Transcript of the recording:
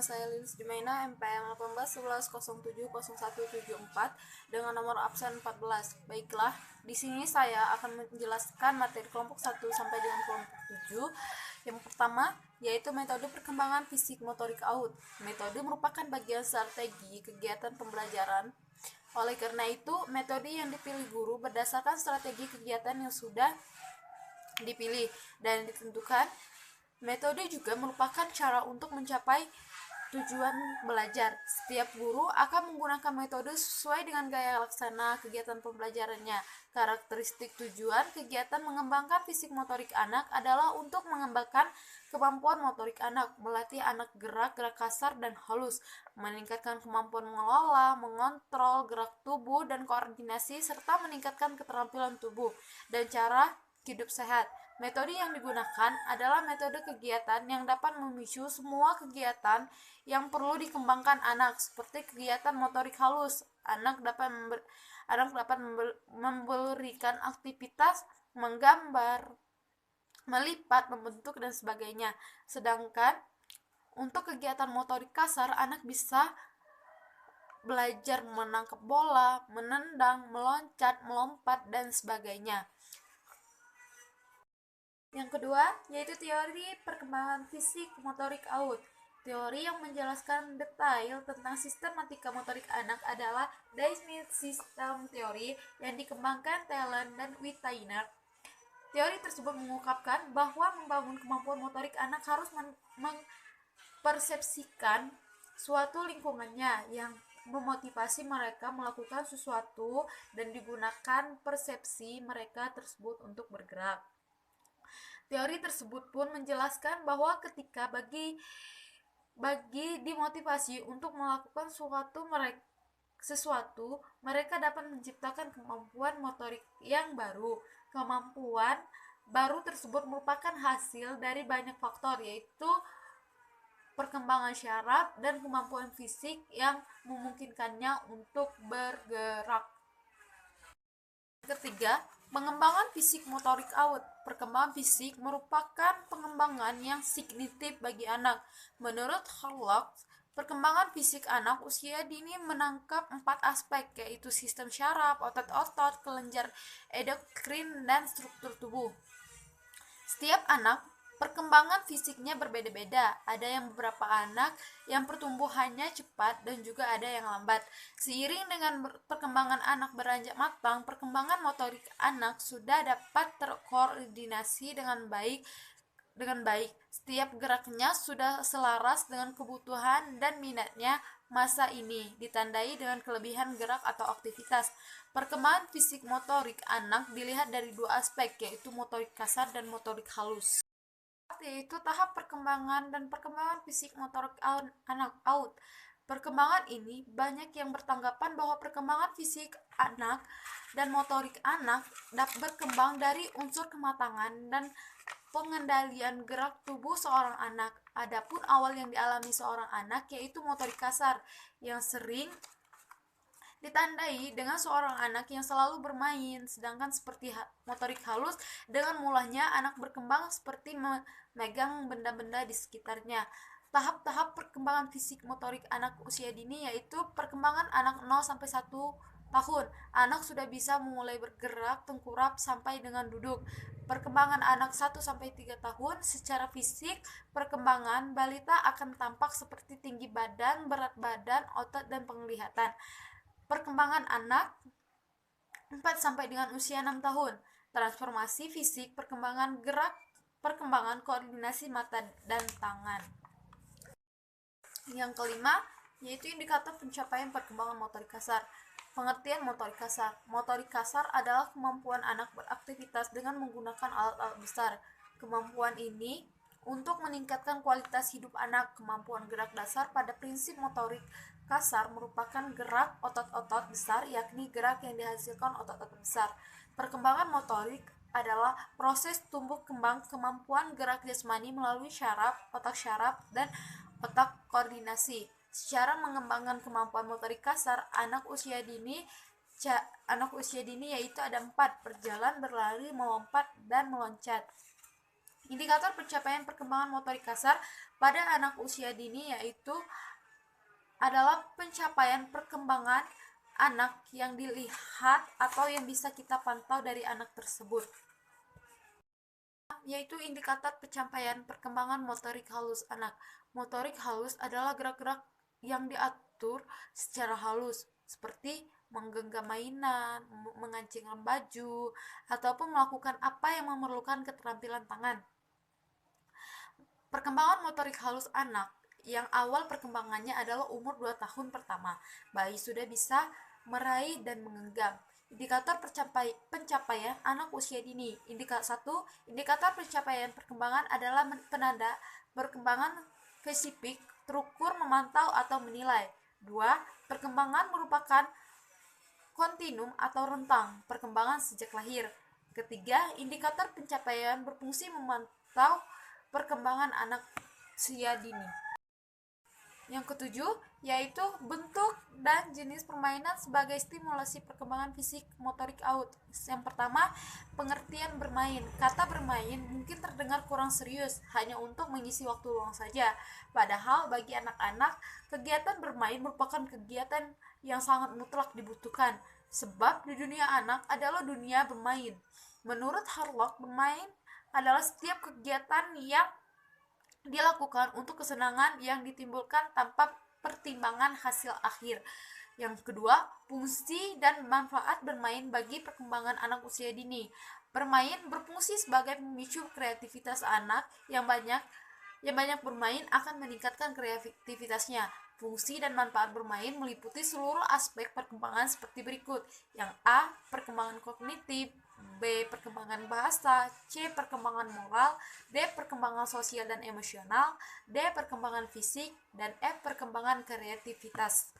saya Lilis Jumaina, MPM 1811070174 dengan nomor absen 14. Baiklah, di sini saya akan menjelaskan materi kelompok 1 sampai dengan kelompok 7. Yang pertama, yaitu metode perkembangan fisik motorik AUD. Metode merupakan bagian strategi kegiatan pembelajaran. Oleh karena itu, metode yang dipilih guru berdasarkan strategi kegiatan yang sudah dipilih dan ditentukan. Metode juga merupakan cara untuk mencapai tujuan belajar. Setiap guru akan menggunakan metode sesuai dengan gaya laksana kegiatan pembelajarannya. Karakteristik tujuan kegiatan mengembangkan fisik motorik anak adalah untuk mengembangkan kemampuan motorik anak, melatih anak gerak kasar dan halus, meningkatkan kemampuan mengelola, mengontrol gerak tubuh dan koordinasi, serta meningkatkan keterampilan tubuh dan cara hidup sehat. Metode yang digunakan adalah metode kegiatan yang dapat memicu semua kegiatan yang perlu dikembangkan anak, seperti kegiatan motorik halus. Anak dapat memberikan aktivitas menggambar, melipat, membentuk, dan sebagainya. Sedangkan untuk kegiatan motorik kasar, anak bisa belajar menangkap bola, menendang, meloncat, melompat, dan sebagainya. Yang kedua, yaitu teori perkembangan fisik motorik AUD. Teori yang menjelaskan detail tentang sistematika motorik anak adalah Smith System Theory yang dikembangkan Thelen dan Whittainer. Teori tersebut mengungkapkan bahwa membangun kemampuan motorik anak harus mempersepsikan suatu lingkungannya yang memotivasi mereka melakukan sesuatu dan digunakan persepsi mereka tersebut untuk bergerak. Teori tersebut pun menjelaskan bahwa ketika bagi dimotivasi untuk melakukan sesuatu, mereka dapat menciptakan kemampuan motorik yang baru. Kemampuan baru tersebut merupakan hasil dari banyak faktor, yaitu perkembangan syaraf dan kemampuan fisik yang memungkinkannya untuk bergerak. Ketiga, pengembangan fisik motorik AUD. Perkembangan fisik merupakan pengembangan yang signifikan bagi anak. Menurut Harlock, perkembangan fisik anak usia dini menangkap 4 aspek, yaitu sistem syaraf, otot-otot, kelenjar endokrin, dan struktur tubuh. Setiap anak perkembangan fisiknya berbeda-beda. Ada yang beberapa anak yang pertumbuhannya cepat dan juga ada yang lambat. Seiring dengan perkembangan anak beranjak matang, perkembangan motorik anak sudah dapat terkoordinasi dengan baik. Setiap geraknya sudah selaras dengan kebutuhan dan minatnya. Masa ini ditandai dengan kelebihan gerak atau aktivitas. Perkembangan fisik motorik anak dilihat dari 2 aspek, yaitu motorik kasar dan motorik halus. Yaitu tahap perkembangan dan perkembangan fisik motorik anak AUD. Perkembangan ini banyak yang bertanggapan bahwa perkembangan fisik anak dan motorik anak dapat berkembang dari unsur kematangan dan pengendalian gerak tubuh seorang anak. Adapun awal yang dialami seorang anak yaitu motorik kasar yang sering ditandai dengan seorang anak yang selalu bermain, sedangkan seperti motorik halus dengan mulanya anak berkembang seperti memegang benda-benda di sekitarnya. Tahap-tahap perkembangan fisik motorik anak usia dini yaitu perkembangan anak 0 sampai 1 tahun. Anak sudah bisa mulai bergerak, tengkurap sampai dengan duduk. Perkembangan anak 1 sampai 3 tahun secara fisik, perkembangan balita akan tampak seperti tinggi badan, berat badan, otot, dan penglihatan. Perkembangan anak 4 sampai dengan usia 6 tahun. Transformasi fisik, perkembangan gerak, perkembangan koordinasi mata dan tangan. Yang kelima, yaitu indikator pencapaian perkembangan motorik kasar. Pengertian motorik kasar. Motorik kasar adalah kemampuan anak beraktivitas dengan menggunakan alat-alat besar. Kemampuan ini untuk meningkatkan kualitas hidup anak. Kemampuan gerak dasar pada prinsip motorik kasar merupakan gerak otot-otot besar, yakni gerak yang dihasilkan otot-otot besar. Perkembangan motorik adalah proses tumbuh kembang kemampuan gerak jasmani melalui syaraf, otak syaraf, dan otak koordinasi. Secara mengembangkan kemampuan motorik kasar, anak usia dini yaitu ada 4: berjalan, berlari, melompat, dan meloncat. Indikator pencapaian perkembangan motorik kasar pada anak usia dini yaitu adalah pencapaian perkembangan anak yang dilihat atau yang bisa kita pantau dari anak tersebut, yaitu indikator pencapaian perkembangan motorik halus anak. Motorik halus adalah gerak-gerak yang diatur secara halus, seperti menggenggam mainan, mengancingkan baju, ataupun melakukan apa yang memerlukan keterampilan tangan. Perkembangan motorik halus anak yang awal perkembangannya adalah umur 2 tahun pertama. Bayi sudah bisa meraih dan menggenggam. Indikator pencapaian anak usia dini. Indikator pencapaian perkembangan adalah penanda perkembangan spesifik, terukur, memantau, atau menilai. 2. Perkembangan merupakan kontinum atau rentang perkembangan sejak lahir. Ketiga, indikator pencapaian berfungsi memantau perkembangan anak usia dini. Yang ketujuh, yaitu bentuk dan jenis permainan sebagai stimulasi perkembangan fisik motorik awut. Yang pertama, pengertian bermain. Kata bermain mungkin terdengar kurang serius, hanya untuk mengisi waktu luang saja. Padahal bagi anak-anak, kegiatan bermain merupakan kegiatan yang sangat mutlak dibutuhkan. Sebab di dunia anak adalah dunia bermain. Menurut Harlock, bermain adalah setiap kegiatan yang dilakukan untuk kesenangan yang ditimbulkan tanpa pertimbangan hasil akhir. Yang kedua, fungsi dan manfaat bermain bagi perkembangan anak usia dini. Bermain berfungsi sebagai pemicu kreativitas anak yang banyak bermain akan meningkatkan kreativitasnya. Fungsi dan manfaat bermain meliputi seluruh aspek perkembangan seperti berikut. Yang A, perkembangan kognitif, B, perkembangan bahasa, C, perkembangan moral, D, perkembangan sosial dan emosional, D, perkembangan fisik, dan F, perkembangan kreativitas.